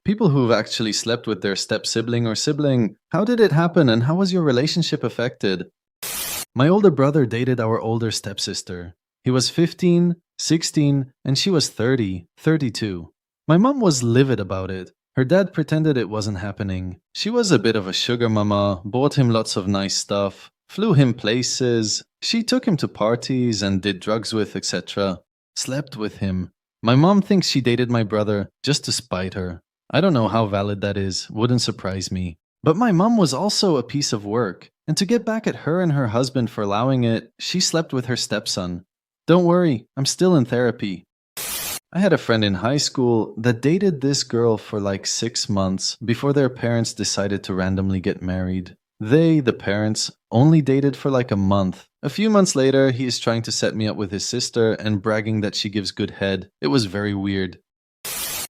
People who've actually slept with their step-sibling or sibling. How did it happen and how was your relationship affected? My older brother dated our older stepsister. He was 15, 16, and she was 30, 32. My mom was livid about it. Her dad pretended it wasn't happening. She was a bit of a sugar mama, bought him lots of nice stuff, flew him places. She took him to parties and did drugs with, etc. Slept with him. My mom thinks she dated my brother just to spite her. I don't know how valid that is, wouldn't surprise me. But my mom was also a piece of work, and to get back at her and her husband for allowing it, she slept with her stepson. Don't worry, I'm still in therapy. I had a friend in high school that dated this girl for like 6 months before their parents decided to randomly get married. They, the parents, only dated for like a month. A few months later, he is trying to set me up with his sister and bragging that she gives good head. It was very weird.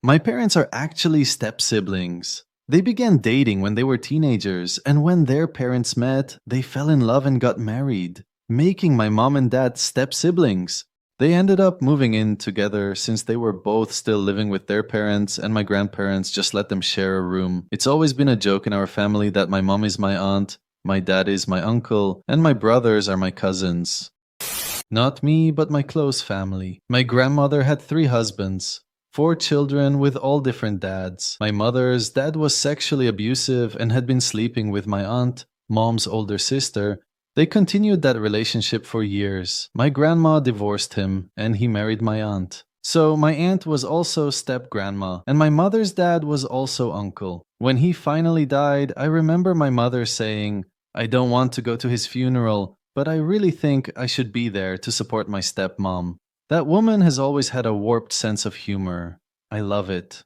My parents are actually step-siblings. They began dating when they were teenagers, and when their parents met, they fell in love and got married, making my mom and dad step-siblings. They ended up moving in together since they were both still living with their parents, and my grandparents just let them share a room. It's always been a joke in our family that my mom is my aunt, my dad is my uncle, and my brothers are my cousins. Not me, but my close family. My grandmother had 3 husbands. 4 children with all different dads. My mother's dad was sexually abusive and had been sleeping with my aunt, mom's older sister. They continued that relationship for years. My grandma divorced him, and he married my aunt. So my aunt was also step-grandma, and my mother's dad was also uncle. When he finally died, I remember my mother saying, "I don't want to go to his funeral, but I really think I should be there to support my stepmom." That woman has always had a warped sense of humor. I love it.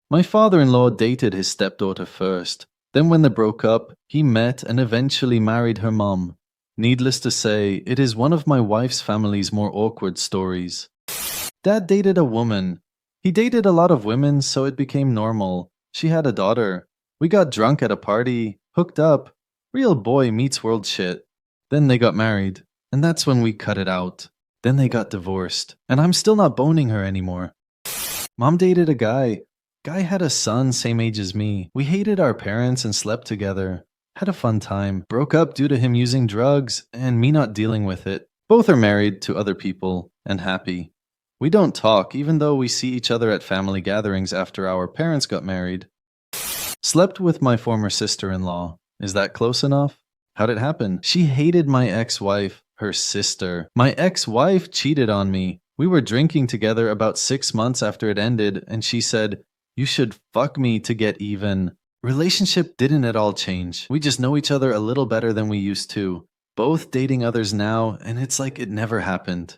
My father-in-law dated his stepdaughter first. Then when they broke up, he met and eventually married her mom. Needless to say, it is one of my wife's family's more awkward stories. Dad dated a woman. He dated a lot of women, so it became normal. She had a daughter. We got drunk at a party, hooked up. Real boy meets world shit. Then they got married, and that's when we cut it out. Then they got divorced, and I'm still not boning her anymore. Mom dated a guy. Guy had a son same age as me. We hated our parents and slept together. Had a fun time. Broke up due to him using drugs and me not dealing with it. Both are married to other people and happy. We don't talk even though we see each other at family gatherings after our parents got married. Slept with my former sister-in-law. Is that close enough? How'd it happen? She hated my ex-wife. Her sister. My ex-wife cheated on me. We were drinking together about 6 months after it ended, and she said, "You should fuck me to get even." Relationship didn't at all change. We just know each other a little better than we used to. Both dating others now, and it's like it never happened.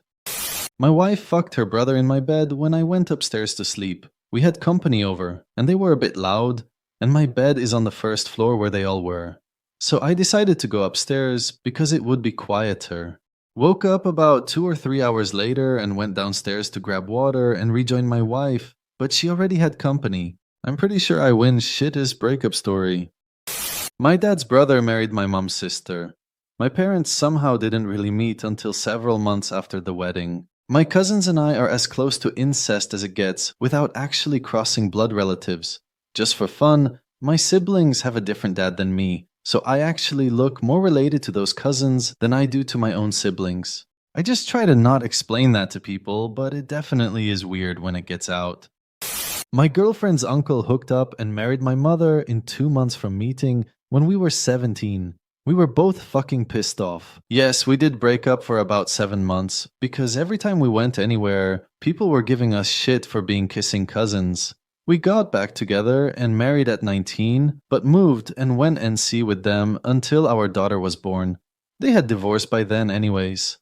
My wife fucked her brother in my bed when I went upstairs to sleep. We had company over, and they were a bit loud, and my bed is on the first floor where they all were. So I decided to go upstairs because it would be quieter. Woke up about 2 or 3 hours later and went downstairs to grab water and rejoin my wife, but she already had company. I'm pretty sure I win shittest breakup story. My dad's brother married my mom's sister. My parents somehow didn't really meet until several months after the wedding. My cousins and I are as close to incest as it gets without actually crossing blood relatives. Just for fun, my siblings have a different dad than me. So I actually look more related to those cousins than I do to my own siblings. I just try to not explain that to people, but it definitely is weird when it gets out. My girlfriend's uncle hooked up and married my mother in 2 months from meeting when we were 17. We were both fucking pissed off. Yes, we did break up for about 7 months, because every time we went anywhere, people were giving us shit for being kissing cousins. We got back together and married at 19, but moved and went NC with them until our daughter was born. They had divorced by then anyways.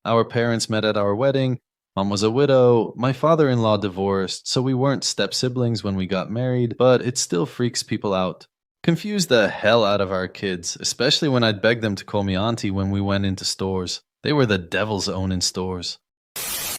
Our parents met at our wedding. Mom was a widow, my father-in-law divorced, so we weren't step-siblings when we got married, but it still freaks people out. Confused the hell out of our kids, especially when I'd beg them to call me auntie when we went into stores. They were the devil's own in stores.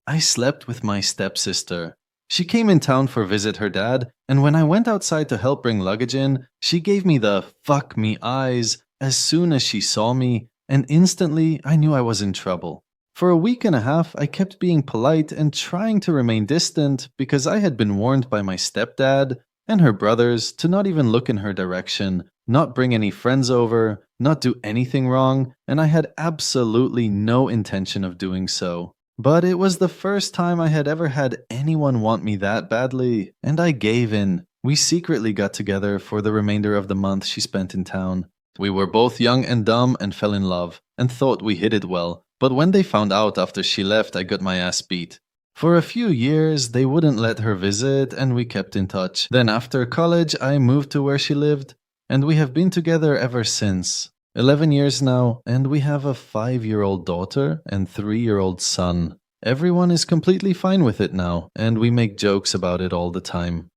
I slept with my stepsister. She came in town for visit her dad, and when I went outside to help bring luggage in, she gave me the fuck me eyes as soon as she saw me, and instantly I knew I was in trouble. For a week and a half, I kept being polite and trying to remain distant because I had been warned by my stepdad and her brothers to not even look in her direction, not bring any friends over, not do anything wrong, and I had absolutely no intention of doing so. But it was the first time I had ever had anyone want me that badly, and I gave in. We secretly got together for the remainder of the month she spent in town. We were both young and dumb and fell in love, and thought we hid it well. But when they found out after she left, I got my ass beat. For a few years, they wouldn't let her visit, and we kept in touch. Then after college, I moved to where she lived, and we have been together ever since. 11 years now, and we have a 5-year-old daughter and 3-year-old son. Everyone is completely fine with it now, and we make jokes about it all the time.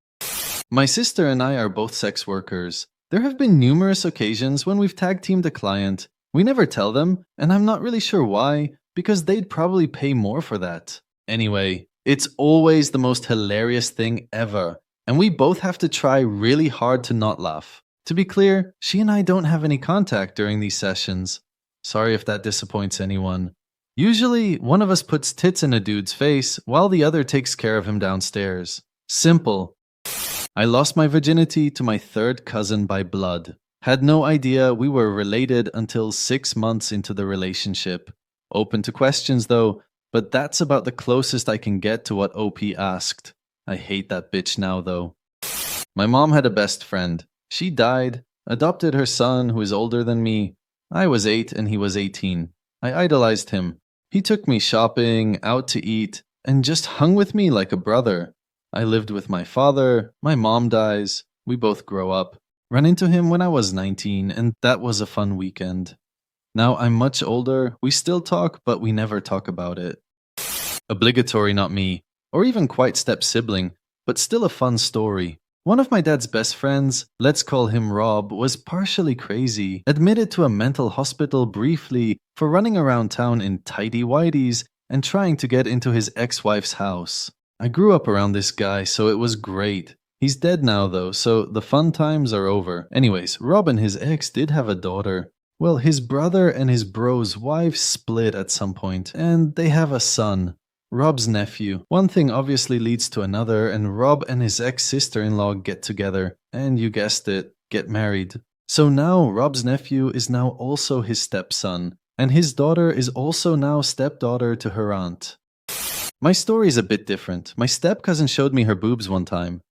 My sister and I are both sex workers. There have been numerous occasions when we've tag-teamed a client. We never tell them, and I'm not really sure why, because they'd probably pay more for that. Anyway, it's always the most hilarious thing ever, and we both have to try really hard to not laugh. To be clear, she and I don't have any contact during these sessions. Sorry if that disappoints anyone. Usually, one of us puts tits in a dude's face while the other takes care of him downstairs. Simple. I lost my virginity to my third cousin by blood. Had no idea we were related until 6 months into the relationship. Open to questions though, but that's about the closest I can get to what OP asked. I hate that bitch now though. My mom had a best friend. She died, adopted her son who is older than me. I was 8 and he was 18. I idolized him. He took me shopping, out to eat, and just hung with me like a brother. I lived with my father, my mom dies, we both grow up. Ran into him when I was 19, and that was a fun weekend. Now I'm much older, we still talk, but we never talk about it. Obligatory not me, or even quite step-sibling, but still a fun story. One of my dad's best friends, let's call him Rob, was partially crazy, admitted to a mental hospital briefly for running around town in tighty-whities and trying to get into his ex-wife's house. I grew up around this guy, so it was great. He's dead now though, so the fun times are over. Anyways, Rob and his ex did have a daughter. Well, his brother and his bro's wife split at some point, and they have a son. Rob's nephew. One thing obviously leads to another, and Rob and his ex-sister-in-law get together, and you guessed it, get married. So now Rob's nephew is now also his stepson, and his daughter is also now stepdaughter to her aunt. My story is a bit different. My step-cousin showed me her boobs one time.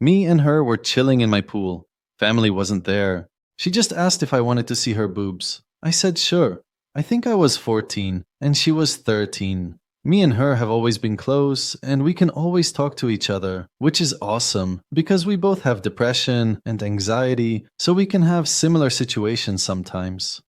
Me and her were chilling in my pool. Family wasn't there. She just asked if I wanted to see her boobs. I said sure. I think I was 14, and she was 13. Me and her have always been close, and we can always talk to each other, which is awesome, because we both have depression and anxiety, so we can have similar situations sometimes.